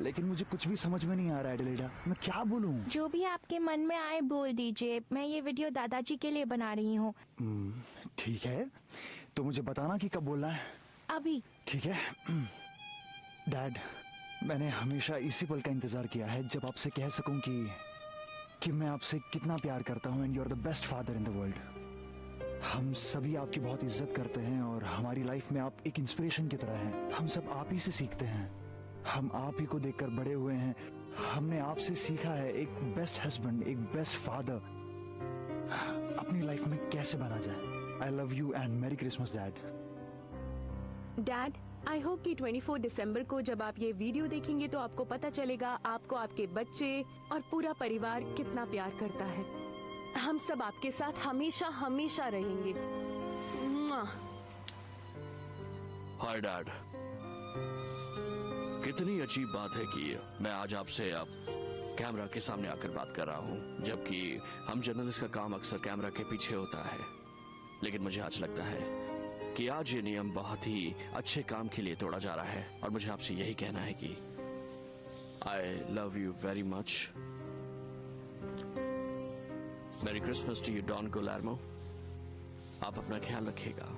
लेकिन मुझे कुछ भी समझ में नहीं आ रहा है एडिलेडा, मैं क्या बोलूं? जो भी आपके मन में आए बोल दीजिए। मैं ये वीडियो दादाजी के लिए बना रही हूँ। ठीक है, तो मुझे बताना कि कब बोलना है। अभी। ठीक है। डैड, मैंने हमेशा इसी पल का इंतजार किया है जब आपसे कह सकूं कि मैं आपसे कितना प्यार करता हूं and you are the best father in the world. हम सभी आपकी बहुत इज्जत करते हैं और हमारी लाइफ में आप एक इंस्पिरेशन की तरह हैं। हम सब आप ही से सीखते हैं, हम आप ही को देखकर बड़े हुए हैं। हमने आपसे सीखा है एक बेस्ट हस्बैंड, एक बेस्ट फादर अपनी लाइफ में कैसे बना जाए। आई love you and merry Christmas dad. Dad, I hope कि 24 दिसंबर को जब आप ये वीडियो देखेंगे तो आपको पता चलेगा आपको आपके बच्चे और पूरा परिवार कितना प्यार करता है। हम सब आपके साथ हमेशा हमेशा रहेंगे। हाय डैड, कितनी अजीब बात है कि मैं आज आपसे अब कैमरा के सामने आकर बात कर रहा हूँ, जबकि हम जर्नलिस्ट का काम अक्सर कैमरा के पीछे होता है। लेकिन मुझे आज लगता है कि आज ये नियम बहुत ही अच्छे काम के लिए तोड़ा जा रहा है और मुझे आपसे यही कहना है कि I love you very much. Merry Christmas to you Don Guillermo. आप अपना ख्याल रखिएगा।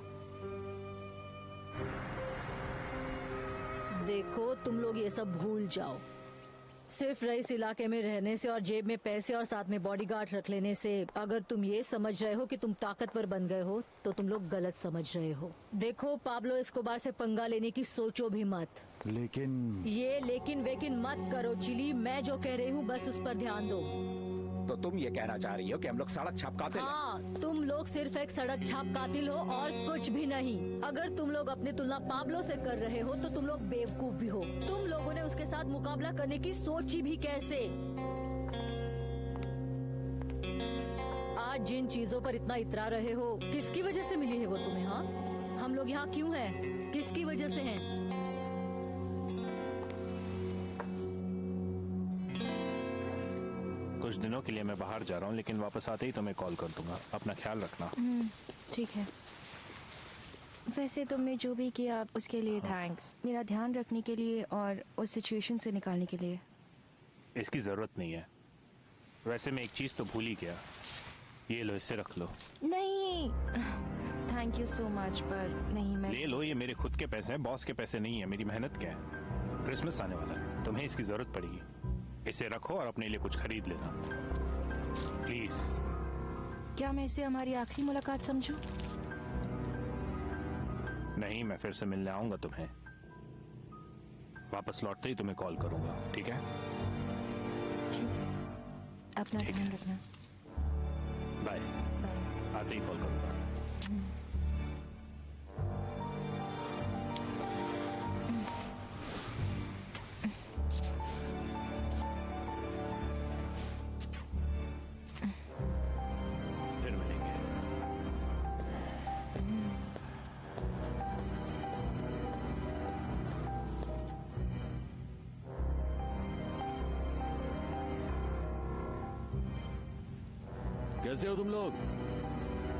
देखो, तुम लोग ये सब भूल जाओ। सिर्फ रईस इलाके में रहने से और जेब में पैसे और साथ में बॉडीगार्ड रख लेने से अगर तुम ये समझ रहे हो कि तुम ताकतवर बन गए हो तो तुम लोग गलत समझ रहे हो। देखो, पाब्लो एस्कोबार से पंगा लेने की सोचो भी मत। लेकिन वेकिन मत करो चिली। मैं जो कह रही हूँ बस उस पर ध्यान दो। तो तुम ये कहना चाह रही हो कि हम लोग सड़क छाप कातिल हैं? हाँ, तुम लोग सिर्फ एक सड़क छाप कातिल हो और कुछ भी नहीं। अगर तुम लोग अपनी तुलना पाब्लो से कर रहे हो तो तुम लोग बेवकूफ भी हो। तुम लोगों ने उसके साथ मुकाबला करने की सोची भी कैसे? आज जिन चीजों पर इतना इतरा रहे हो, किसकी वजह से मिली है वो तुम्हें? हाँ, हम लोग यहाँ क्यों हैं? किसकी वजह से हैं? कुछ दिनों के लिए मैं बाहर जा रहा हूँ, लेकिन वापस आते ही तुम्हें कॉल कर दूंगा। अपना ख्याल रखना। ठीक है। वैसे तुमने जो भी किया उसके लिए थैंक्स, मेरा ध्यान रखने के लिए और उस सिचुएशन से निकालने के लिए। इसकी जरूरत नहीं है। वैसे मैं एक चीज तो भूल ही गया। ये लो, इसे रख लो। नहीं, थैंक यू सो मच, पर नहीं, मैं ले लो। ये मेरे खुद के पैसे हैं, बॉस के पैसे नहीं है। मेरी मेहनत क्या है? क्रिसमस आने वाला है, तुम्हें इसकी जरूरत पड़ेगी। इसे रखो और अपने लिए कुछ खरीद लेना प्लीज। क्या मैं इसे हमारी आखिरी मुलाकात समझूं? नहीं, मैं फिर से मिलने आऊंगा तुम्हें। वापस लौटते ही तुम्हें कॉल करूंगा, ठीक है? ठीक है, अपना ध्यान रखना। बाय। आते ही कॉल करूंगा। कैसे हो तुम लोग?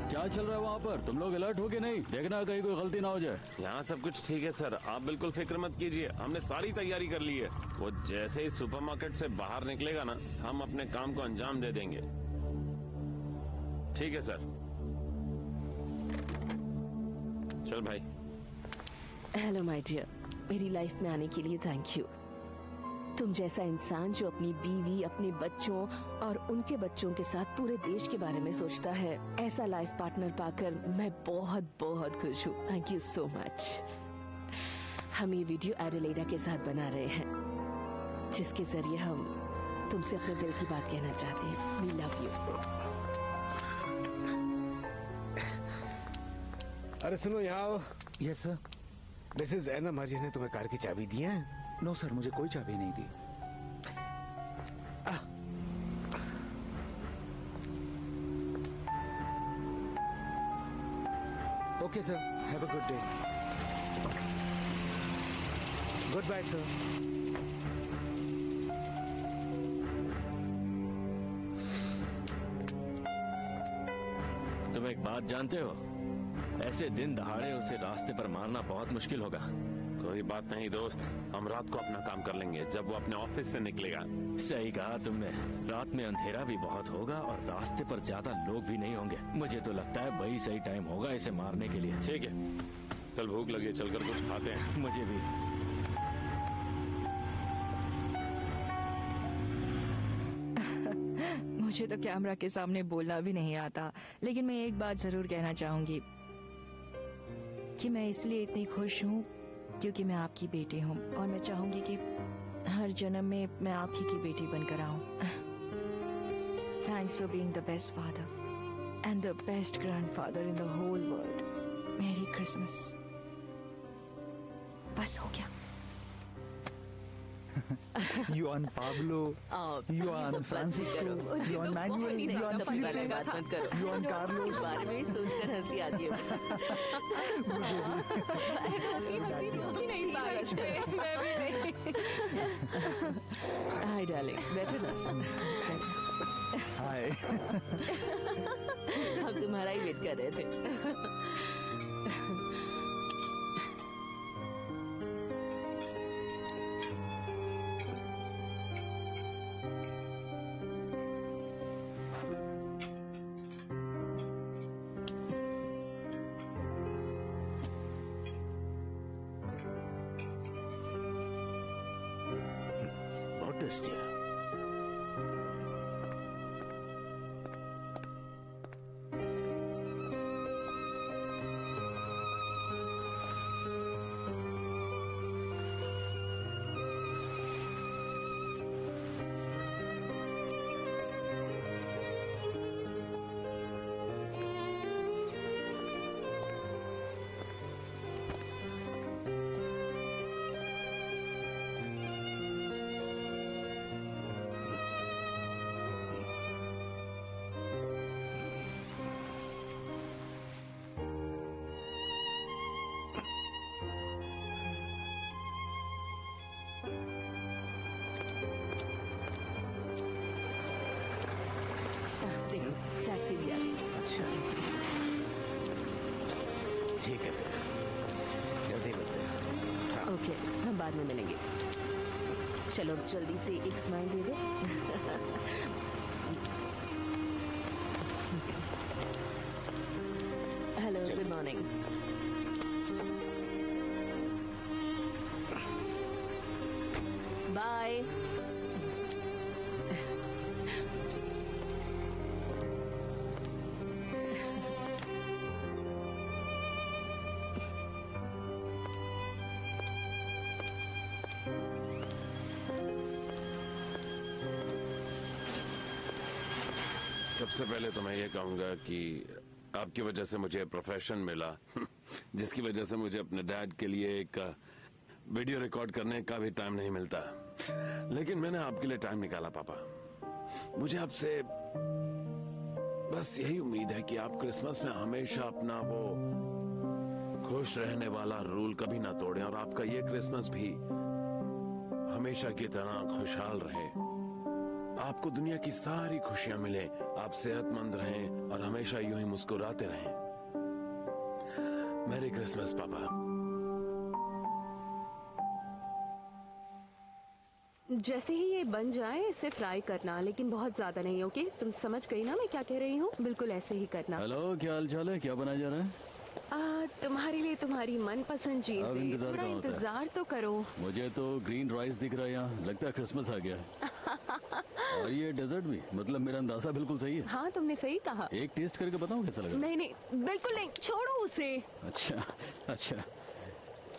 क्या चल रहा है वहाँ पर? तुम लोग अलर्ट हो के नहीं? देखना कहीं कोई गलती ना हो जाए। यहाँ सब कुछ ठीक है सर, आप बिल्कुल फिक्र मत कीजिए। हमने सारी तैयारी कर ली है। वो जैसे ही सुपरमार्केट से बाहर निकलेगा ना, हम अपने काम को अंजाम दे देंगे। ठीक है सर। चल भाई। हेलो माय डियर, मेरी लाइफ में आने के लिए थैंक यू। तुम जैसा इंसान जो अपनी बीवी, अपने बच्चों और उनके बच्चों के साथ पूरे देश के बारे में सोचता है, ऐसा लाइफ पार्टनर पाकर मैं बहुत बहुत खुश हूँ। Thank you so much. हम ये वीडियो एडिलेडा के साथ बना रहे हैं, जिसके जरिए हम तुमसे अपने दिल की बात कहना चाहते हैं। We love you. अरे सुनो, यहाँ आओ। Yes sir. मिसेज एना मार्जी ने तुम्हें कार की चाबी दी है? नो सर, मुझे कोई चाबी नहीं दी। Okay sir, have a good day. Goodbye sir. एक बात जानते हो, ऐसे दिन दहाड़े उसे रास्ते पर मारना बहुत मुश्किल होगा। कोई बात नहीं दोस्त, हम रात को अपना काम कर लेंगे जब वो अपने ऑफिस से निकलेगा। सही कहा तुमने, रात में अंधेरा भी बहुत होगा और रास्ते पर ज्यादा लोग भी नहीं होंगे। मुझे तो लगता है वही सही टाइम होगा इसे मारने के लिए। ठीक है, चल भूख लगी है, चलकर कुछ खाते हैं। मुझे भी। मुझे तो कैमरा के सामने बोलना भी नहीं आता, लेकिन मैं एक बात जरूर कहना चाहूंगी कि मैं इसलिए इतनी खुश हूँ क्योंकि मैं आपकी बेटी हूँ और मैं चाहूंगी कि हर जन्म में मैं आप ही की बेटी बनकर आऊँ। Thanks for being the best father and the best grandfather in the whole world. Merry Christmas. बस हो गया। Juan Pablo, Juan Francisco, Juan Manuel, Juan Felipe, Juan Carlos। इस बारे में सोचकर हंसी आती है हाय डार्लिंग, बैठो ना। हाय। हम तुम्हारा ही वेट कर रहे थे। noticed you. टैक्सी भी आ गई। अच्छा ठीक है फिर जल्दी मिलते हैं। ओके, हम बाद में मिलेंगे। चलो अब जल्दी से एक स्माइल दे दो। Hello, good morning. बाय। सबसे पहले तो मैं ये कहूंगा कि आपकी वजह से मुझे प्रोफेशन मिला जिसकी वजह से मुझे अपने डैड के लिए एक वीडियो रिकॉर्ड करने का भी टाइम नहीं मिलता, लेकिन मैंने आपके लिए टाइम निकाला पापा। मुझे आपसे बस यही उम्मीद है कि आप क्रिसमस में हमेशा अपना वो खुश रहने वाला रूल कभी ना तोड़ें और आपका ये क्रिसमस भी हमेशा की तरह खुशहाल रहे। आपको दुनिया की सारी खुशियां मिले, आप सेहतमंद रहें और हमेशा यूं ही मुस्कुराते रहें। मैरी क्रिसमस पापा। जैसे ही ये बन जाए इसे फ्राई करना, लेकिन बहुत ज्यादा नहीं। ओके, तुम समझ गई ना मैं क्या कह रही हूँ? बिल्कुल ऐसे ही करना। हेलो, क्या हाल चाल है? क्या बनाया जा रहा है? तुम्हारे लिए तुम्हारी मनपसंद चीज अब है। इंतजार थोड़ा कहाँ होता है? इंतजार तो करो। मुझे तो ग्रीन राइस दिख रहा है यहाँ, लगता है क्रिसमस आ गया है। और ये डेजर्ट भी, मतलब मेरा अंदाजा बिल्कुल सही है। हाँ, तुमने सही कहा। एक टेस्ट करके बताओ कैसा लगा। नहीं नहीं, बिल्कुल नहीं, छोड़ो उसे। अच्छा अच्छा,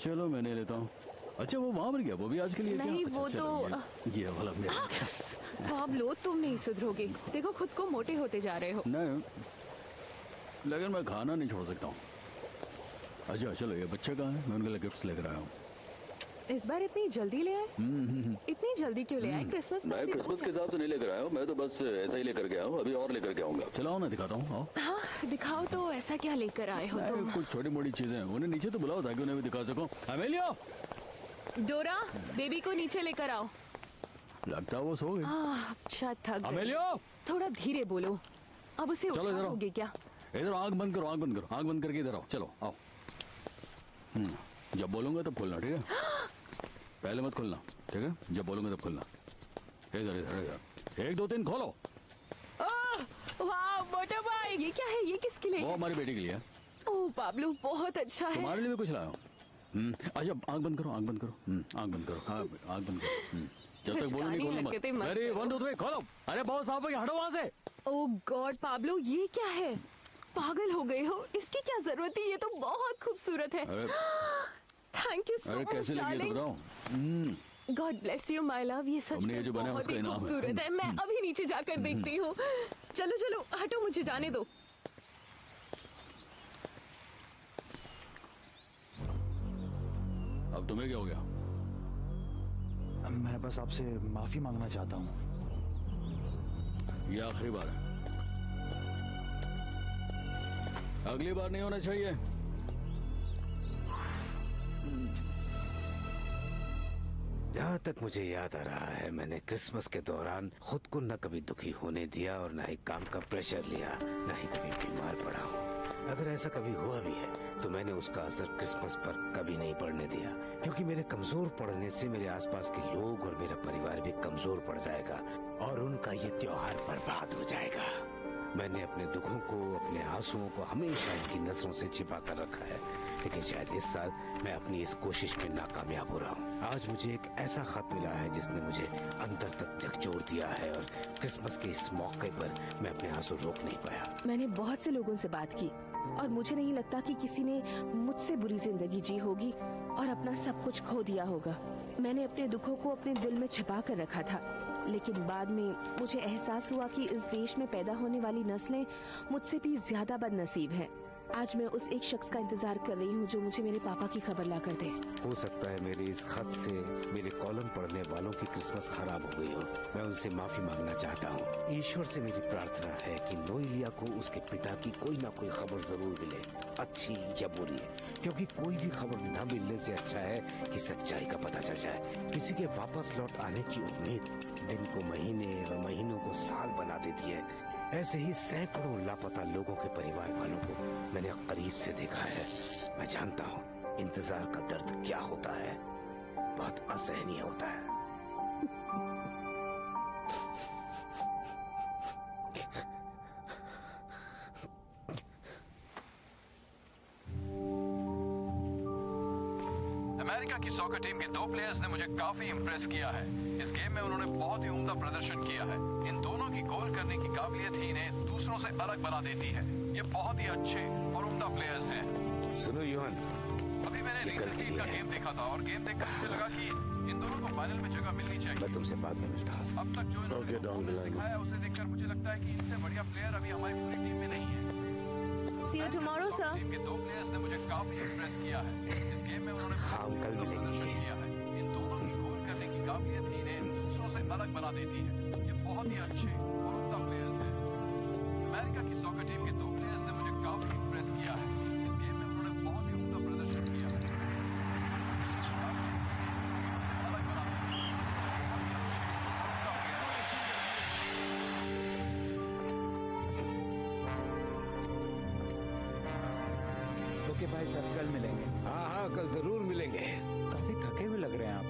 चलो मैंने लेता हूँ। अच्छा, वो वहाँ पर गया, वो भी आज के लिए नहीं, क्या? वो अच्छा, तो चलो, ये वाला मेरा। पाब्लो, तुम नहीं सुधरोगे। देखो खुद को मोटे होते जा रहे हो। नहीं, लेकिन मैं खाना नहीं छोड़ सकता हूँ। अच्छा चलो, ये बच्चे कहाँ हैं? मैं उनके लिए गिफ्ट्स लेकर आया हूँ। इस बार इतनी जल्दी ले आए? इतनी जल्दी क्यों ले आए? क्रिसमस मैं क्रिसमस के हिसाब से नहीं लेकर आया हूँ, मैं तो बस ऐसा ही लेकर के आया हूँ। अभी और लेकर के आऊंगा। चलाओ ना, दिखाता हूँ। आओ। हाँ दिखाओ तो, ऐसा क्या लेकर आए हो तुम? कुछ छोटी मोटी चीजें, उन्हें नीचे तो बुलाओ ताकि उन्हें भी दिखा सको। अमेलिया, डोरा, बेबी को नीचे लेकर आओ। लगता है वो सो गई। अच्छा, थक गई। अमेलिया, थोड़ा धीरे बोलो। अब उसे चलो इधर आओ। उठाओगे क्या? इधर आंख बंद करो, आंख बंद करो, आंख बंद करके इधर आओ। चलो आओ। जब बोलूंगा तब खोलना, ठीक है? पहले मत खोलना, ठीक है? जब बोलूंगा तब खोलना। इधर इधर इधर, 1 2 3 खोलो। वाह मोटा भाई, ये क्या है? ये किसके लिए? वो हमारी बेटी के लिए है। ओह पाब्लो, बहुत अच्छा है। तुम्हारे लिए भी कुछ लाया हूँ। अच्छा आंख बंद करो, आंख बंद करो, आंख बंद करो, हाँ आंख बंद करो। जब तक बोलो नहीं खोलना हरकतें मत मत। अरे 1 2 3 खोलो। अरे बहुत साफ हो गया, हटो वहां से। ओह गॉड पाब्लो, ये क्या है? पागल हो गए हो? इसकी क्या जरूरत थी? ये तो बहुत खूबसूरत है। थैंक यू सो अरे मच कैसे लगी है तो बताओ। God bless you my love, ये सच हमने ये में जो बनाया बहुत उसका ही इनाम है। खूबसूरत है। मैं अभी नीचे जाकर देखती हूँ। चलो चलो हटो, मुझे जाने दो। अब तुम्हें क्या हो गया? मैं बस आपसे माफी मांगना चाहता हूँ। ये आखिरी बार है, अगली बार नहीं होना चाहिए। जहाँ तक मुझे याद आ रहा है, मैंने क्रिसमस के दौरान खुद को न कभी दुखी होने दिया और न ही काम का प्रेशर लिया, न ही कभी बीमार पड़ा हूँ। अगर ऐसा कभी हुआ भी है तो मैंने उसका असर क्रिसमस पर कभी नहीं पड़ने दिया, क्योंकि मेरे कमजोर पड़ने से मेरे आसपास के लोग और मेरा परिवार भी कमजोर पड़ जाएगा और उनका ये त्योहार बर्बाद हो जाएगा। मैंने अपने दुखों को, अपने आंसुओं को हमेशा इनकी नजरों से छिपा कर रखा है, लेकिन शायद इस साल मैं अपनी इस कोशिश में नाकामयाब हो रहा हूँ। आज मुझे एक ऐसा खत मिला है जिसने मुझे अंदर तक झकझोर दिया है और क्रिसमस के इस मौके पर मैं अपने आंसू रोक नहीं पाया। मैंने बहुत से लोगों से बात की और मुझे नहीं लगता कि किसी ने मुझसे बुरी जिंदगी जी होगी और अपना सब कुछ खो दिया होगा। मैंने अपने दुखों को अपने दिल में छिपा कर रखा था, लेकिन बाद में मुझे एहसास हुआ कि इस देश में पैदा होने वाली नस्लें मुझसे भी ज्यादा बदनसीब हैं। आज मैं उस एक शख्स का इंतजार कर रही हूँ जो मुझे मेरे पापा की खबर ला कर दे। हो सकता है मेरे इस खत से मेरे कॉलम पढ़ने वालों की क्रिसमस खराब हो गई हो। मैं उनसे माफी मांगना चाहता हूँ। ईश्वर से मेरी प्रार्थना है कि नोएलिया को उसके पिता की कोई ना कोई खबर जरूर मिले, अच्छी या बुरी, क्योंकि कोई भी खबर न मिलने से अच्छा है कि सच्चाई का पता चल जाए। किसी के वापस लौट आने की उम्मीद दिन को महीने और महीनों को साल बना देती है। ऐसे ही सैकड़ों लापता लोगों के परिवार वालों को मैंने करीब से देखा है। मैं जानता हूँ इंतजार का दर्द क्या होता है, बहुत असहनीय होता है। अमेरिका की सॉकर टीम के 2 प्लेयर्स ने मुझे काफी इंप्रेस किया है। इस गेम में उन्होंने बहुत ही उम्दा प्रदर्शन किया है। इन दोनों की गोल करने की काबिलियत ही इन्हें दूसरों से अलग बना देती है। ये बहुत ही अच्छे और उम्दा प्लेयर्स हैं। सुनो योहान, अभी मैंने रिसेंटली इनका गेम देखा था और गेम देखकर मुझे लगा कि इन दोनों को फाइनल में जगह मिलनी चाहिए। मैं तुमसे बाद में मिलता। अब तक जो इन्होंने परफॉर्मेंस दिखाया है उसे देखकर मुझे लगता है कि इनसे बढ़िया प्लेयर अभी हमारी पूरी टीम में नहीं है। See you tomorrow, sir. Team के 2 प्लेयर्स ने मुझे काफी इंप्रेस किया है। इस गेम में उन्होंने हाँ, कल बहुत मिलेंगे। प्रदर्शन किया है। इन दोनों की गोल करने की काबिलियत ही इन्हें दूसरों से अलग बना देती है। ये बहुत ही अच्छे और उम्दा प्लेयर्स हैं। अमेरिका की सॉकर टीम के 2 प्लेयर्स ने मुझे काफी इंप्रेस किया है। इस गेम में उन्होंने बहुत ही उम्दा प्रदर्शन किया है। अलग बना देती है। बहुत ही अच्छे और उम्दा प्लेयर्स हैं। ओके भाई सर, कल मिलेंगे। हाँ हाँ, कल जरूर मिलेंगे। काफी थके हुए लग रहे हैं आप।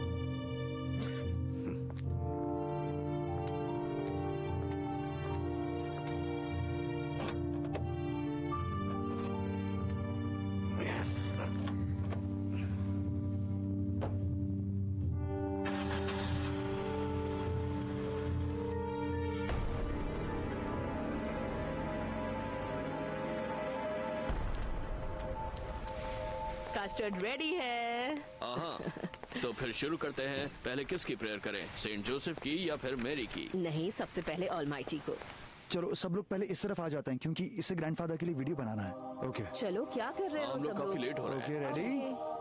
कस्टर्ड रेडी है। हाँ, तो फिर शुरू करते हैं। पहले किसकी प्रेयर करें, सेंट जोसेफ की या फिर मेरी की? नहीं, सबसे पहले ऑलमाइटी को। चलो सब लोग पहले इस तरफ आ जाते हैं क्योंकि इसे ग्रैंडफादर के लिए वीडियो बनाना है। ओके चलो क्या कर रहे हो हम लोग सब काफी लोग? लेट हो रहे ओके हैं। रेडी?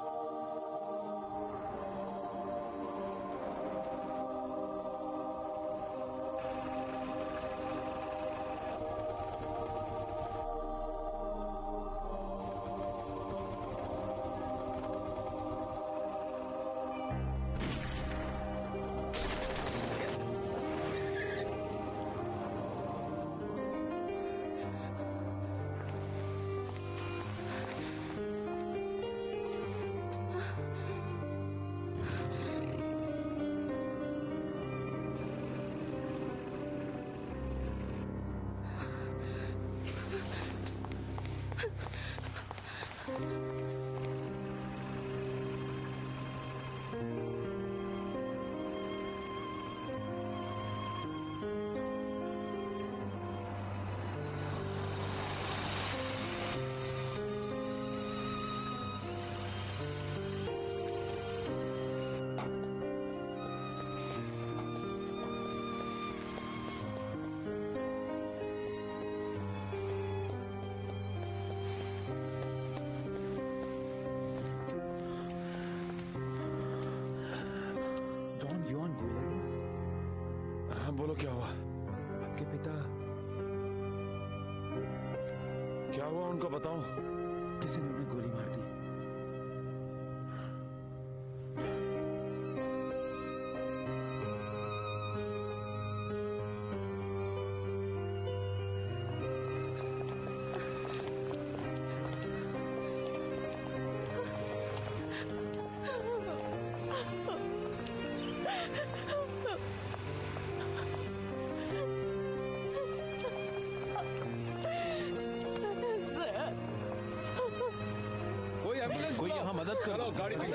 बोलो क्या हुआ? आपके पिता क्या हुआ उनको बताओ। किसी ने उन्हें गोली मार दी। कोई यहाँ मदद करो। गाड़ी जल्दी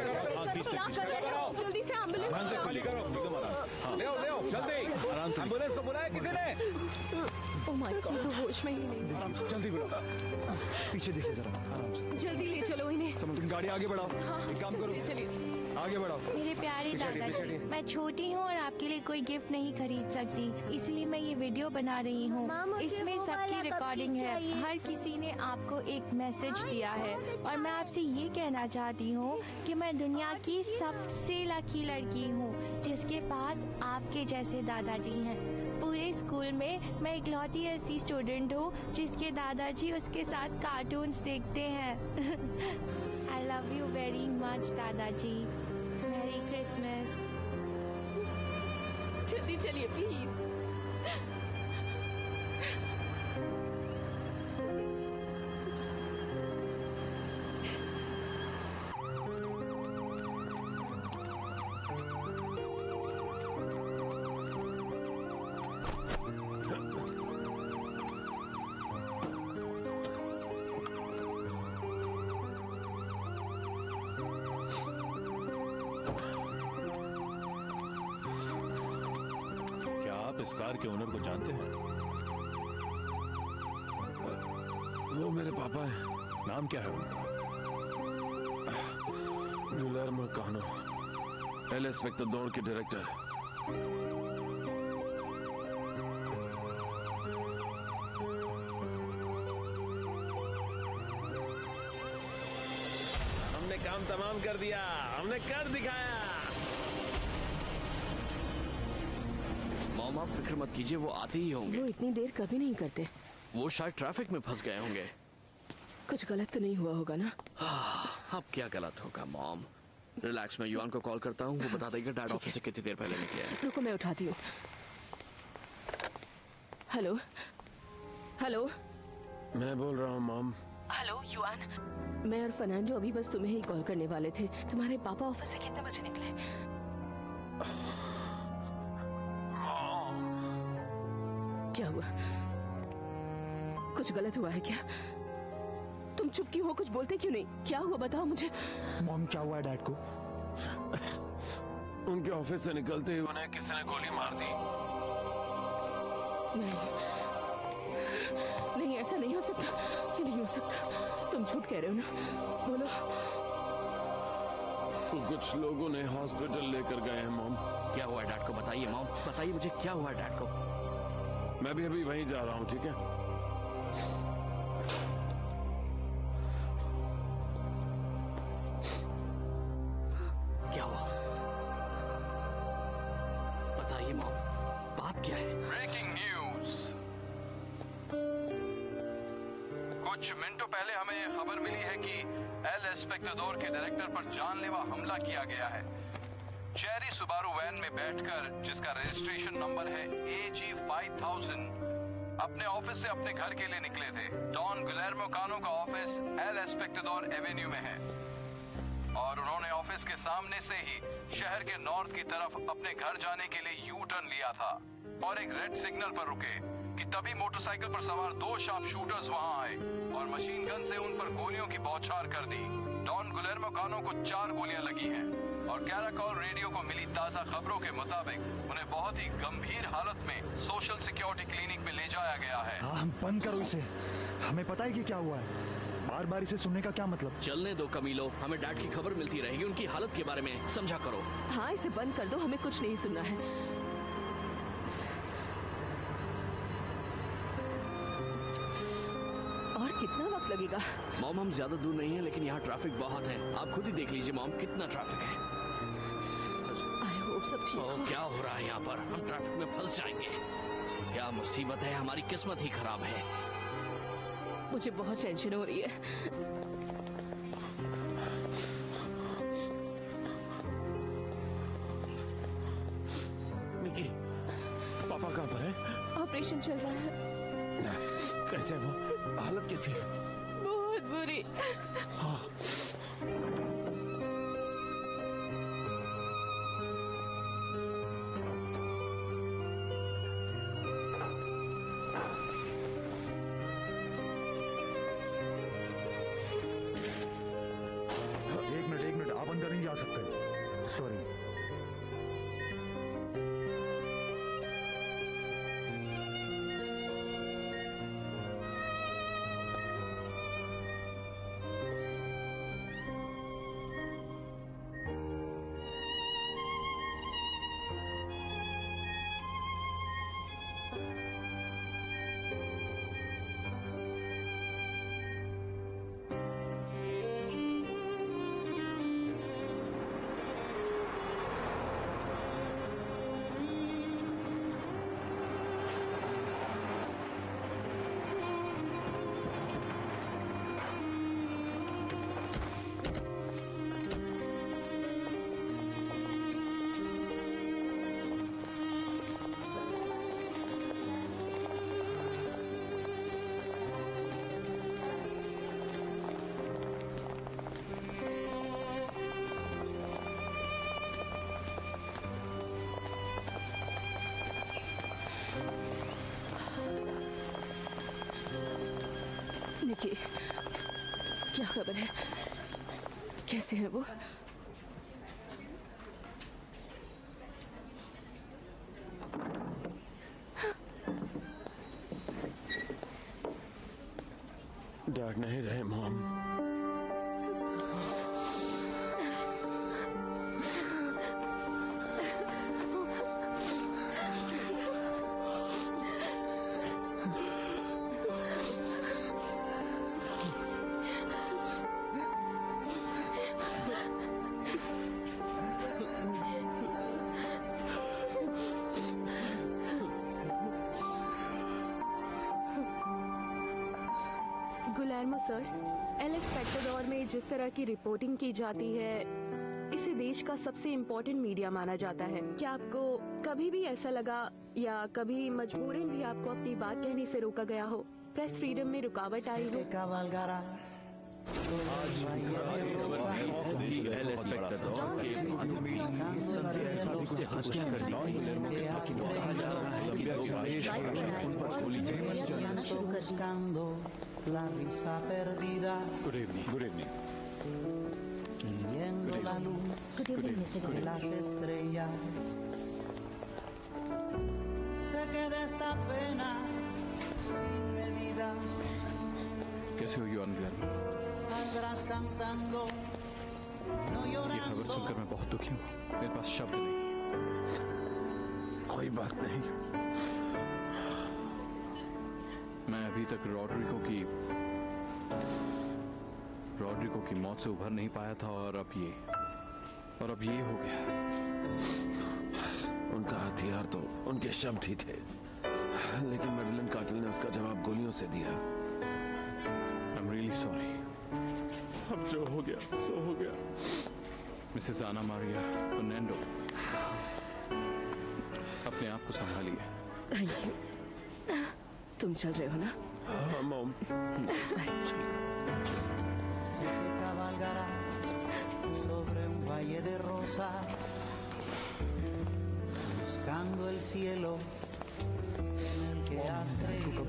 से एम्बुलेंस खाली करो, एकदम आराम। ले आओ जल्दी, आराम से। एम्बुलेंस को बुलाया किसी ने? ओह माय गॉड, तो होश में ही नहीं। आराम से, जल्दी बुलाओ। पीछे देखिए जरा, आराम से। जल्दी ले चलो इन्हें। तुम गाड़ी आगे बढ़ाओ। एक काम करो, चलिए आगे बढ़ाओ। मेरे प्यारे दादाजी, मैं छोटी हूँ और आपके लिए कोई गिफ्ट नहीं खरीद सकती, इसलिए मैं ये वीडियो बना रही हूँ। इसमें सबकी रिकॉर्डिंग है, हर किसी ने आपको एक मैसेज दिया है और मैं आपसे ये कहना चाहती हूँ कि मैं दुनिया की सबसे लकी लड़की हूँ जिसके पास आपके जैसे दादाजी हैं। पूरे स्कूल में मैं इकलौती ऐसी स्टूडेंट हूँ जिसके दादाजी उसके साथ कार्टून्स देखते हैं। I love you very much दादाजी। Merry Christmas. जल्दी चलिए प्लीज। इस कार के ओनर को जानते हैं? वो मेरे पापा हैं। नाम क्या है उनका? गुलेर्मो कानो, एल इंस्पेक्टर के डायरेक्टर। हमने काम तमाम कर दिया, हमने कर दिखाया। मॉम आप फिक्र मत कीजिए, वो आते ही होंगे। वो इतनी देर कभी नहीं करते। वो शायद ट्रैफिक में फंस गए होंगे। कुछ गलत तो नहीं हुआ होगा ना? अब क्या गलत होगा मॉम? रिलैक्स, मैं युआन को कॉल करता हूँ, वो बता देगा डैड ऑफिस से कितनी देर पहले निकले हैं। रुको मैं उठाती हूँ। हेलो हेलो, मैं बोल रहा हूँ मॉम। हेलो युआन, मैं और फर्नांडो अभी बस तुम्हें ही कॉल करने वाले थे। तुम्हारे पापा ऑफिस से कितने बजे निकले? क्या हुआ? कुछ गलत हुआ है क्या? तुम चुप क्यों हो? कुछ बोलते क्यों नहीं? क्या हुआ बताओ मुझे। मॉम क्या हुआ है डैड को? उनके ऑफिस से निकलते ही उन्हें किसी ने गोली मार दी। नहीं ऐसा नहीं हो सकता, ये नहीं हो सकता। तुम झूठ कह रहे हो ना? बोलो। कुछ लोगों ने हॉस्पिटल लेकर गए हैं मॉम। क्या हुआ डैड को? बताइए मॉम, बताइए मुझे क्या हुआ डैड को। मैं भी अभी वहीं जा रहा हूँ, ठीक है? क्या हुआ? बताइए मॉम, बात क्या है? Breaking news. कुछ मिनटों पहले हमें ये खबर मिली है कि एल इंस्पेक्टर के डायरेक्टर पर जानलेवा हमला किया गया है। चेरी सुबारू वैन में बैठकर, जिसका रजिस्ट्रेशन नंबर है AG5000, अपने ऑफिस से अपने घर के लिए निकले थे। डॉन गुलेर्मो कानो का ऑफिस एल इंस्पेक्टर एवेन्यू में है और उन्होंने ऑफिस के सामने से ही शहर के नॉर्थ की तरफ अपने घर जाने के लिए यू टर्न लिया था और एक रेड सिग्नल पर रुके कि तभी मोटरसाइकिल पर सवार 2 शार्प शूटर्स वहां आए और मशीन गन से उन पर गोलियों की बौछार कर दी। डॉन गुलेर्मो कानो को 4 गोलियां लगी हैं और और कैराकॉल रेडियो को मिली ताजा खबरों के मुताबिक उन्हें बहुत ही गंभीर हालत में सोशल सिक्योरिटी क्लिनिक में ले जाया गया है। हाँ, बंद करो इसे। हमें पता है कि क्या हुआ है। बार बार इसे सुनने का क्या मतलब? चलने दो कमीलो, हमें डैड की खबर मिलती रहेगी, उनकी हालत के बारे में समझा करो। हाँ, इसे बंद कर दो, हमें कुछ नहीं सुनना है। और कितना वक्त लगेगा? मॉम, हम ज्यादा दूर नहीं है, लेकिन यहाँ ट्रैफिक बहुत है। आप खुद ही देख लीजिए मॉम, कितना ट्रैफिक है। आई होप सब ठीक हो। क्या हो रहा है यहाँ पर? हम ट्रैफिक में फंस जाएंगे। क्या मुसीबत है, हमारी किस्मत ही खराब है। मुझे बहुत टेंशन हो रही है। निकी, पापा कहाँ पर है? ऑपरेशन चल रहा है। कैसे है वो? हालत कैसी है? बहुत बुरी। हाँ। एक मिनट, आप अंदर नहीं जा सकते। सॉरी। निकी, क्या खबर है? कैसे है वो? डैड नहीं रहे मॉम। गुलेर्मो सर, एल स्पेक्टाडोर में जिस तरह की रिपोर्टिंग की जाती है, इसे देश का सबसे इम्पोर्टेंट मीडिया माना जाता है। क्या आपको कभी भी ऐसा लगा या कभी मजबूरन भी आपको अपनी बात कहने से रोका गया हो? प्रेस फ्रीडम में रुकावट आई हो? La risa perdida. Good evening. Good evening. Siguiendo la luz de las estrellas. Sé que de esta pena sin medida कैसे हो युवान ग्लेन? saldrás cantando, no ये खबर llorando. सुनकर मैं बहुत दुखी हूँ। मेरे पास शब्द नहीं। कोई बात नहीं। मैं अभी तक रॉड्रिगो की मौत से उभर नहीं पाया था और अब ये हो गया। उनका हथियार तो उनके शब्द ही थे, लेकिन मैडलिन कातिल ने उसका जवाब गोलियों से दिया। I'm really sorry. अब जो हो गया सो हो गया। मिसेस आना मारिया फर्नांडो, अपने आप को संभालिए। Thank you. तुम चल रहे हो ना? हाँ mom. Sé que cabalgarás sobre un valle de rosas, buscando el cielo en el que has creído,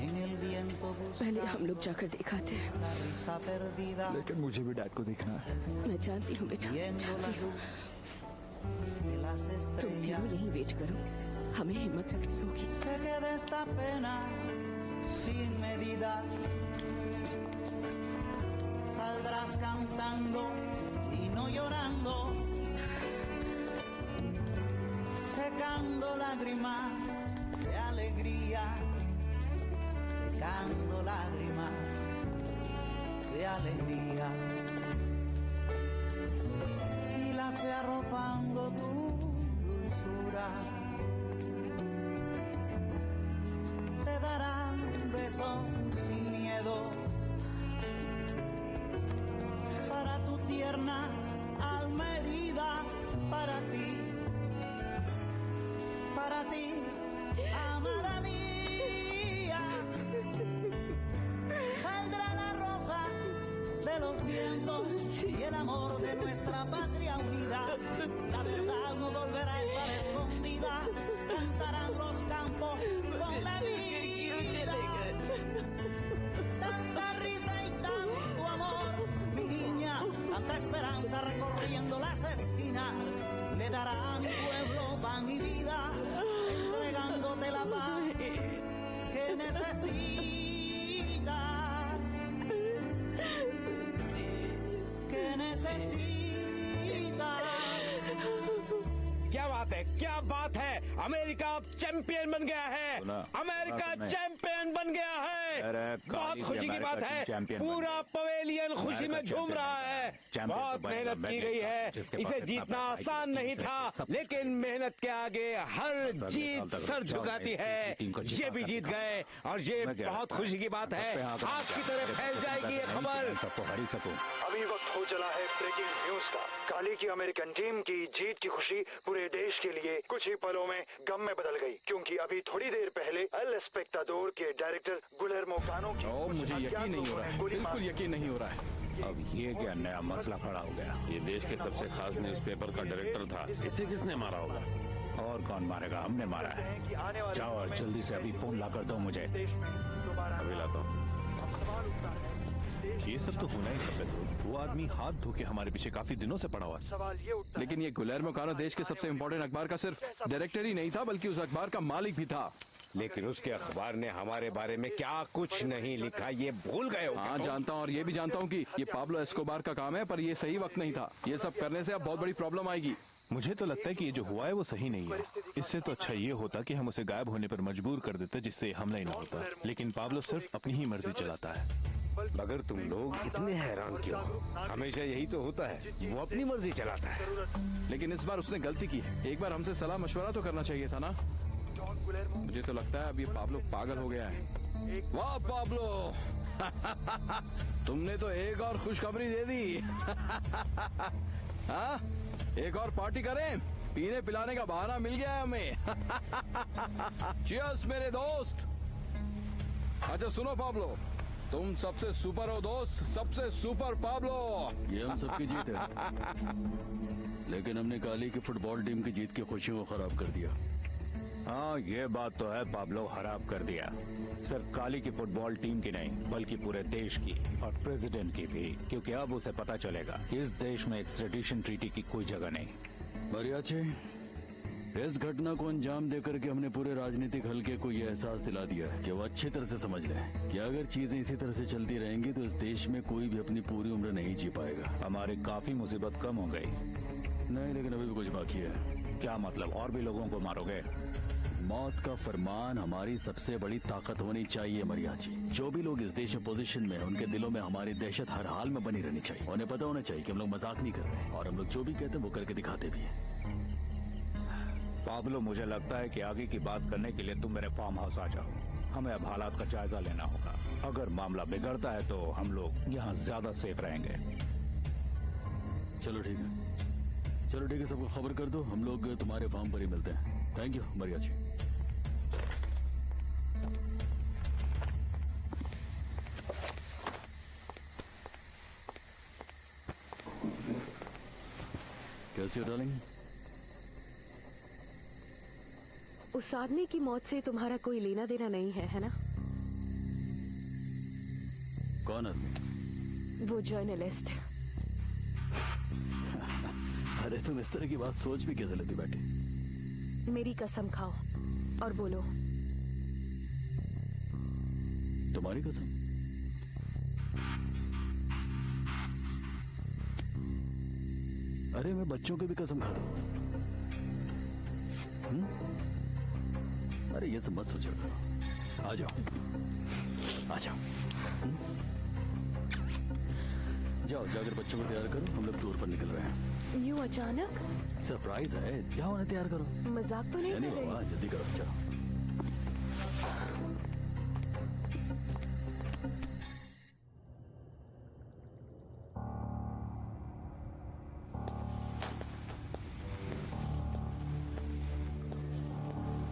en el bien viento पहले हम लोग जाकर दिखाते हैं। la risa perdida, लेकिन मुझे भी डैड को देखना है। मैं जानती हूँ बेटा, viendo la जानती हूँ। luz de las तुम estrellas. तीनों यहीं वेट करो, हमें हिम्मत रखनी होगी। Sé que de esta pena sin medida saldrás cantando y no llorando, secando lágrimas de alegría, secando lágrimas de alegría, y la fe arropando tu dulzura. Te darán besos sin miedo para tu tierna alma herida, para ti, amada mía. Saldrá la rosa de los vientos y el amor de nuestra patria unida. La verdad no volverá a estar escondida. Cantarán los campos con la vida. Tanta risa y tanto amor, mi niña, tanta esperanza recorriendo las esquinas. Le dará a mi pueblo pan y vida, entregándote la paz que necesitas. Que necesitas. क्या बात है, America अब champion बन गया है। America champion बन गया है। बहुत खुशी की बात है, पूरा पवेलियन खुशी में झूम रहा है। बहुत मेहनत की गई है, इसे जीतना आसान नहीं था, लेकिन मेहनत के आगे हर जीत सर झुकाती है। ये भी जीत गए और ये बहुत खुशी की बात है। आपकी तरफ फैल जाएगी ये खबर। अभी वक्त हो चला है ब्रेकिंग न्यूज का। काली की अमेरिकन टीम की जीत की खुशी पूरे देश के लिए कुछ ही पलों में गम में बदल गई, क्योंकि अभी थोड़ी देर पहले एल एस्पेक्टाडोर के डायरेक्टर गुलेर्मो कानो की मुझे यकीन नहीं हो रहा है, बिल्कुल यकीन नहीं हो रहा है। अब ये क्या नया मसला खड़ा हो गया। ये देश के सबसे खास न्यूज़पेपर का डायरेक्टर था, इसे किसने मारा होगा? और कौन मारेगा, हमने मारा है। जाओ और जल्दी से अभी फोन ला कर दो मुझे। अभी लाता हूँ। ये सब तो होना ही था। वो आदमी हाथ धो के हमारे पीछे काफी दिनों से पड़ा हुआ है। लेकिन ये गुलेर्मो कानो देश के सबसे इम्पोर्टेंट अखबार का सिर्फ डायरेक्टर ही नहीं था, बल्कि उस अखबार का मालिक भी था। लेकिन उसके अखबार ने हमारे बारे में क्या कुछ नहीं लिखा, ये भूल गए हो? हाँ जानता हूँ, और ये भी जानता हूँ कि ये पाब्लो एस्कोबार का काम है, पर ये सही वक्त नहीं था। ये सब करने से अब बहुत बड़ी प्रॉब्लम आएगी। मुझे तो लगता है कि ये जो हुआ है वो सही नहीं है। इससे तो अच्छा ये होता कि हम उसे गायब होने पर मजबूर कर देते, जिससे हमला ही ना होता। लेकिन पाब्लो सिर्फ अपनी ही मर्जी चलाता है। मगर तुम लोग इतने हैरान क्यों? हमेशा यही तो होता है, वो अपनी मर्जी चलाता है। लेकिन इस बार उसने गलती की है। एक बार हमसे सलाह मशवरा तो करना चाहिए था ना। मुझे तो लगता है अब ये पाब्लो पागल हो गया है। वाह पाब्लो, तुमने तो एक और खुशखबरी दे दी। हाँ, एक और पार्टी करें, पीने पिलाने का बहाना मिल गया है हमें। चीयर्स मेरे दोस्त। अच्छा सुनो पाब्लो, तुम सबसे सुपर हो दोस्त, सबसे सुपर पाब्लो। ये हम सबकी जीत है, लेकिन हमने काली की फुटबॉल टीम की जीत की खुशियों को खराब कर दिया। हाँ ये बात तो है, पाब्लो खराब कर दिया। सिर्फ काली की फुटबॉल टीम की नहीं, बल्कि पूरे देश की और प्रेसिडेंट की भी, क्योंकि अब उसे पता चलेगा कि इस देश में एक्सट्रेडिशन ट्रीटी की कोई जगह नहीं। मरियाची, इस घटना को अंजाम देकर के हमने पूरे राजनीतिक हलके को यह एहसास दिला दिया है कि वो अच्छी तरह से समझ ले कि अगर चीजें इसी तरह से चलती रहेंगी तो इस देश में कोई भी अपनी पूरी उम्र नहीं जी पाएगा। हमारी काफी मुसीबत कम हो गई। नहीं, लेकिन अभी भी कुछ बाकी है। क्या मतलब, और भी लोगों को मारोगे? मौत का फरमान हमारी सबसे बड़ी ताकत होनी चाहिए मरियाची। जो भी लोग इस देश में पोजीशन में हैं, उनके दिलों में हमारी दहशत हर हाल में बनी रहनी चाहिए। उन्हें पता होना चाहिए कि हम लोग मजाक नहीं कर रहे, और हम लोग जो भी कहते हैं वो करके दिखाते भी हैं। पाब्लो, मुझे लगता है कि आगे की बात करने के लिए तुम मेरे फार्म हाउस आ जाओ। हमें अब हालात का जायजा लेना होगा। अगर मामला बिगड़ता है तो हम लोग यहाँ ज्यादा सेफ रहेंगे। चलो ठीक है, सबको खबर कर दो। हम लोग तुम्हारे फार्म पर ही मिलते हैं। थैंक यू मरिया जी। कैसे हो डार्लिंग? उस आदमी की मौत से तुम्हारा कोई लेना देना नहीं है, है ना? कौन आदमी? वो जर्नलिस्ट। अरे तुम इस तरह की बात सोच भी कैसे लेती बेटी? मेरी कसम खाओ और बोलो। तुम्हारी कसम? अरे मैं बच्चों की भी कसम खाता हूं। अरे ये सब मत सोचो। आ जाओ, आ जाओ। जाओ जाकर बच्चों को तैयार करो, हम लोग टूर पर निकल रहे हैं। यूं अचानक? सरप्राइज है, जाओ उन्हें तैयार करो। मजाक तो नहीं कर रहे? बाबा जल्दी करो, चलो।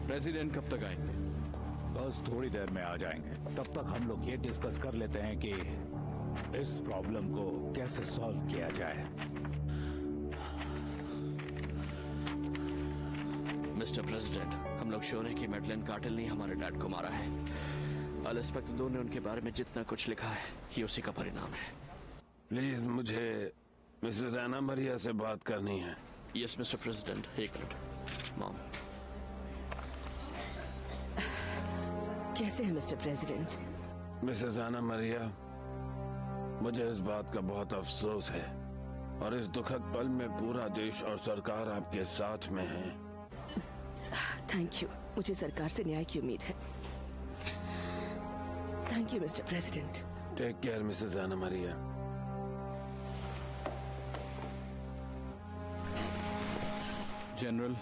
प्रेसिडेंट कब तक आएंगे? बस थोड़ी देर में आ जाएंगे। तब तक हम लोग ये डिस्कस कर लेते हैं कि इस प्रॉब्लम को कैसे सॉल्व किया जाए। मिस्टर प्रेसिडेंट, हम लोग श्योर हैं कि मेडलिन कार्टेल ने हमारे डैड को मारा है। इंस्पेक्टर 2 ने उनके बारे में जितना कुछ लिखा है, ये उसी का परिणाम है। प्लीज मुझे मिसेस एना मरिया से बात करनी है। यस मिस्टर प्रेसिडेंट, एक मिनट। मॉम। कैसे हैं मिस्टर प्रेसिडेंट? मिसेस एना मरिया, मुझे इस बात का बहुत अफसोस है और इस दुखद पल में पूरा देश और सरकार आपके साथ में है। Thank you. मुझे सरकार से न्याय की उम्मीद है। Thank you mister president. Take care Mrs Anna Maria. General,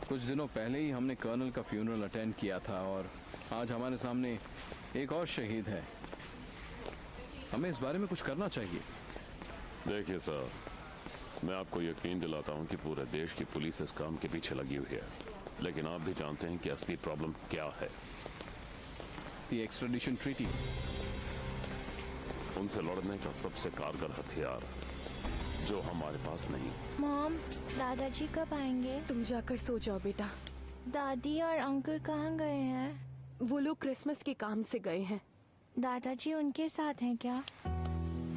कुछ दिनों पहले ही हमने कर्नल का फ्यूनरल अटेंड किया था और आज हमारे सामने एक और शहीद है। हमें इस बारे में कुछ करना चाहिए। देखिए सर, मैं आपको यकीन दिलाता हूं कि पूरे देश की पुलिस इस काम के पीछे लगी हुई है, लेकिन आप भी जानते हैं कि असली प्रॉब्लम क्या है। ये एक्स्ट्राडिशन ट्रीटी। उनसे लड़ने का सबसे कारगर हथियार जो हमारे पास नहीं। मॉम, दादाजी कब आएंगे? तुम जाकर सो जाओ बेटा। दादी और अंकल कहाँ गए हैं? वो लोग क्रिसमस के काम से गए हैं। दादाजी उनके साथ हैं क्या?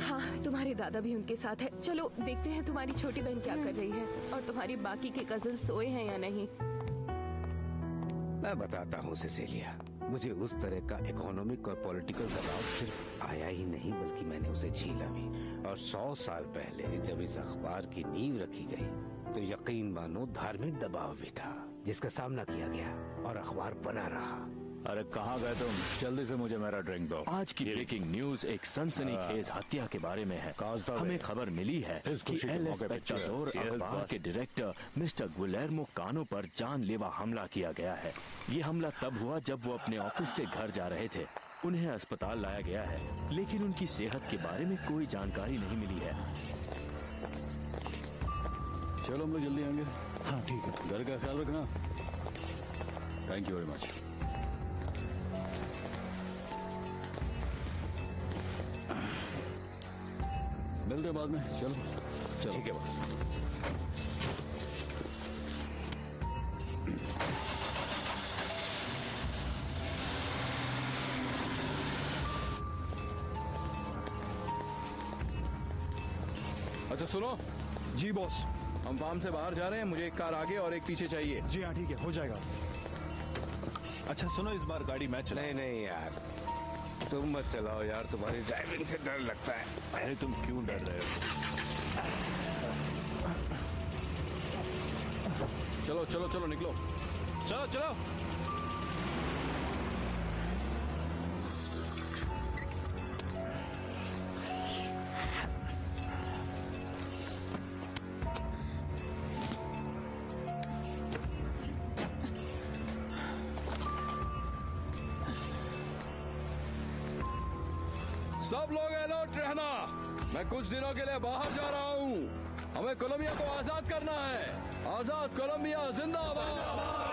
हाँ, तुम्हारे दादा भी उनके साथ है। चलो देखते हैं तुम्हारी छोटी बहन क्या कर रही है और तुम्हारी बाकी के कजन सोए हैं या नहीं। मैं बताता हूँ सिसिलिया, मुझे उस तरह का इकोनॉमिक और पॉलिटिकल दबाव सिर्फ आया ही नहीं बल्कि मैंने उसे झीला भी। और 100 साल पहले जब इस अखबार की नींव रखी गई तो यकीन मानो धार्मिक दबाव भी था जिसका सामना किया गया और अखबार बना रहा। अरे कहाँ गए तुम? जल्दी से मुझे मेरा ड्रिंक दो। आज की ब्रेकिंग न्यूज एक सनसनीखेज हत्या के बारे में है। हमें खबर मिली है कि एल एस्पेक्टाडोर अखबार के डायरेक्टर मिस्टर गुलेर्मो कानो पर जानलेवा हमला किया गया है। ये हमला तब हुआ जब वो अपने ऑफिस से घर जा रहे थे। उन्हें अस्पताल लाया गया है, लेकिन उनकी सेहत के बारे में कोई जानकारी नहीं मिली है। चलो हम लोग जल्दी आएंगे। हाँ ठीक है। घर का ख्याल रखना। Thank you very much. मिलते हैं बाद में। चलो चलो। ठीक है बस। अच्छा सुनो। जी बॉस। हम फार्म से बाहर जा रहे हैं, मुझे एक कार आगे और एक पीछे चाहिए। जी हाँ ठीक है, हो जाएगा। अच्छा सुनो, इस बार गाड़ी मैं चलाऊं। नहीं यार, तुम मत चलाओ यार, तुम्हारी ड्राइविंग से डर लगता है। अरे तुम क्यों डर रहे हो? चलो चलो चलो निकलो। चलो चलो। सब लोग अलर्ट रहना। मैं कुछ दिनों के लिए बाहर जा रहा हूँ। हमें कोलंबिया को आजाद करना है। आजाद कोलंबिया जिंदाबाद।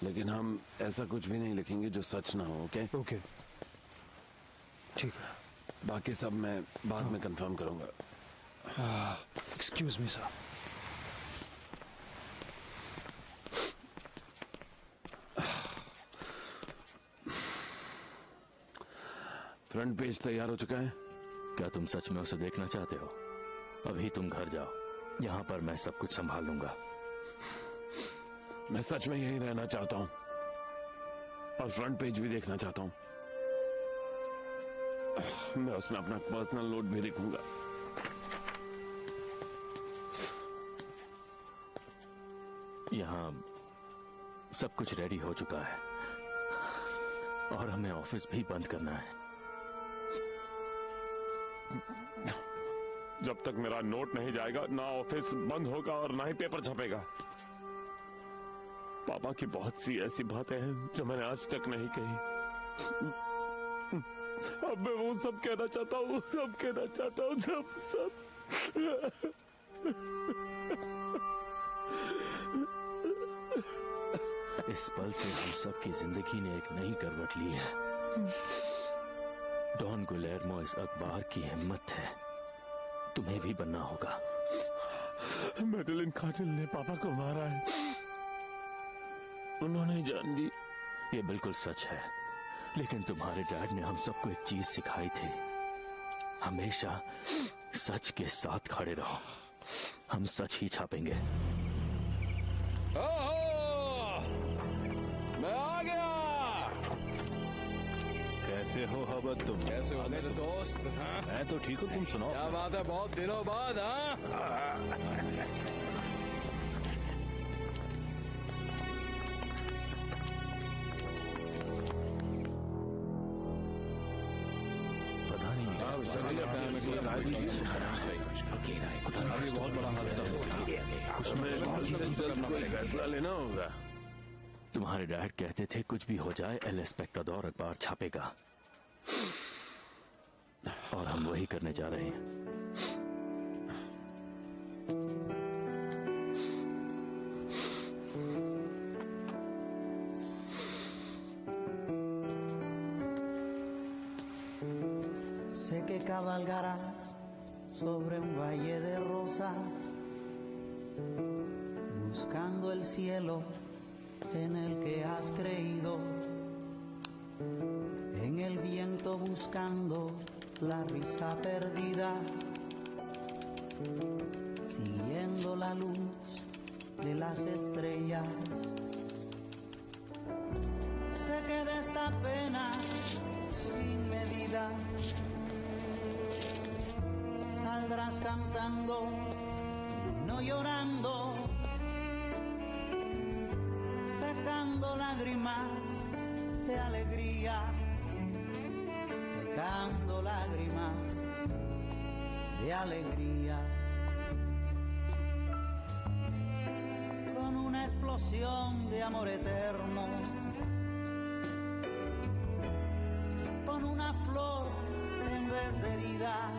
लेकिन हम ऐसा कुछ भी नहीं लिखेंगे जो सच ना हो। ओके ओके, ठीक है। बाकी सब मैं बाद में कंफर्म करूंगा। Excuse me sir. Front page तैयार हो चुका है। क्या तुम सच में उसे देखना चाहते हो? अभी तुम घर जाओ, यहाँ पर मैं सब कुछ संभाल लूंगा। मैं सच में यहीं रहना चाहता हूँ और फ्रंट पेज भी देखना चाहता हूँ। मैं उसमें अपना पर्सनल नोट भी लिखूंगा। यहाँ सब कुछ रेडी हो चुका है और हमें ऑफिस भी बंद करना है। जब तक मेरा नोट नहीं जाएगा ना ऑफिस बंद होगा और ना ही पेपर छपेगा। पापा की बहुत सी ऐसी बातें हैं जो मैंने आज तक नहीं कही। अब मैं वो सब कहना चाहता हूँ, सब कहना चाहता हूँ, सब। इस पल से हम सबकी जिंदगी ने एक नई करवट ली है। डॉन गुलेर्मो इस अखबार की हिम्मत है, तुम्हें भी बनना होगा। मेडलिन कातिल ने पापा को मारा है, उन्होंने जान दी। ये बिल्कुल सच है, लेकिन तुम्हारे डैड ने हम सबको एक चीज सिखाई थी, हमेशा सच के साथ खड़े रहो। हम सच ही छापेंगे। मैं आ गया। कैसे हो हबत तुम? कैसे हो मेरे दोस्त? मैं तो ठीक हूँ, तुम सुनाओ। क्या बात है, बहुत दिनों बाद। पता नहीं अभी बहुत बड़ा हादसा फैसला लेना होगा। तुम्हारे डैड कहते थे कुछ भी हो जाए एल एस्पेक्टाडोर अखबार छापेगा, और हम वही करने जा रहे हैं। Sé que cabalgarás sobre un valle de rosas, buscando el cielo en el que has creído, en el viento buscando la risa perdida, siguiendo la luz de las estrellas. Sé que de esta pena sin medida saldrás cantando y no llorando, secando lágrimas de alegría, secando lágrimas de alegría. Con una explosión de amor eterno, con una flor en vez de heridas.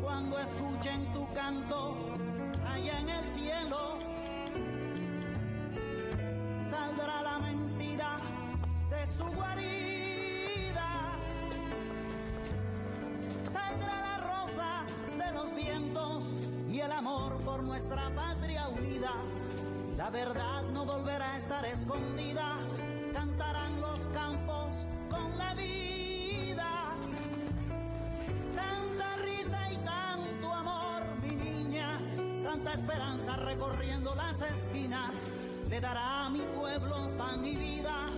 Cuando escuchen tu canto allá en el cielo, saldrá la mentira de su guarida, saldrá la rosa de los vientos y el amor por nuestra patria unida. La verdad no volverá a estar escondida, cantarán los campos con la vida. Tanta risa y tanto amor, mi niña, tanta esperanza recorriendo las esquinas. Le dará a mi pueblo pan y vida,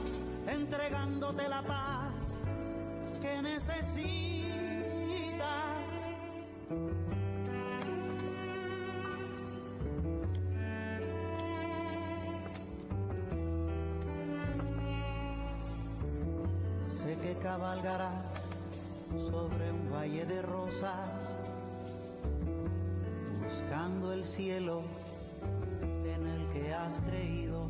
entregándote la paz que necesitas. Sé que cabalgarás sobre un valle de rosas, buscando el cielo en el que has creído,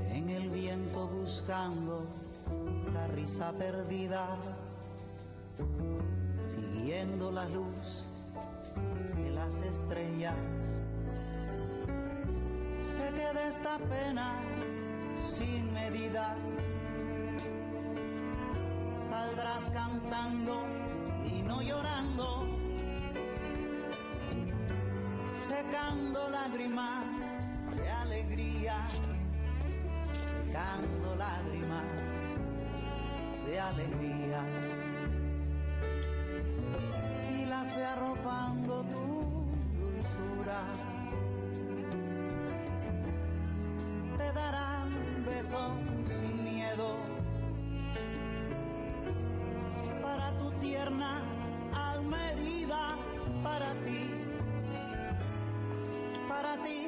en el viento buscando la risa perdida, siguiendo la luz de las estrellas. Sé que de esta pena sin medida saldrás cantando y no llorando, secando lágrimas de alegría, secando lágrimas de alegría, y la fe arropando tu dulzura, te darán besos sin miedo para tu tierna alma herida, para ti,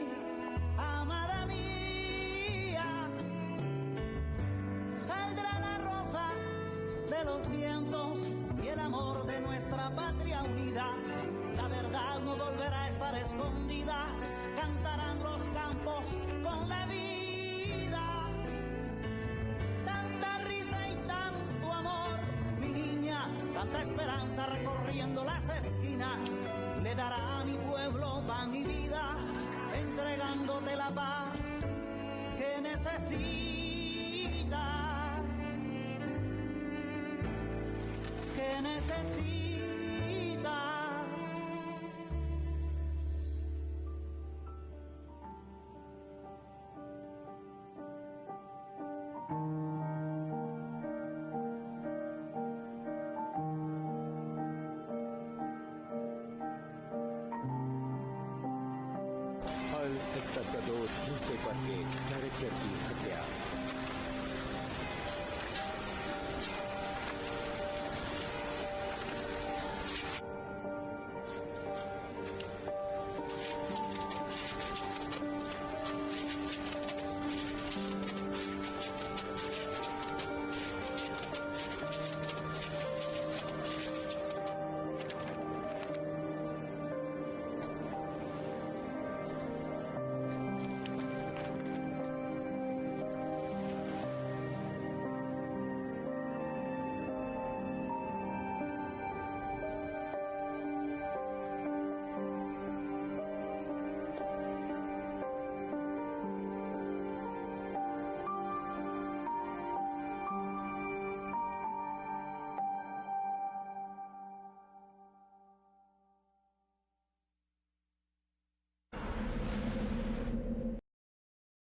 amada mía. Saldrá la rosa de los vientos y el amor de nuestra patria unida. La verdad no volverá a estar escondida, cantarán los campos con la vida. Tanta risa y tanto amor, mi niña, tanta esperanza recorriendo las esquinas, le dará a mi pueblo pan y vida, entregándote la paz que necesitas, que necesitas. El Espectador newspaper के director की हत्या।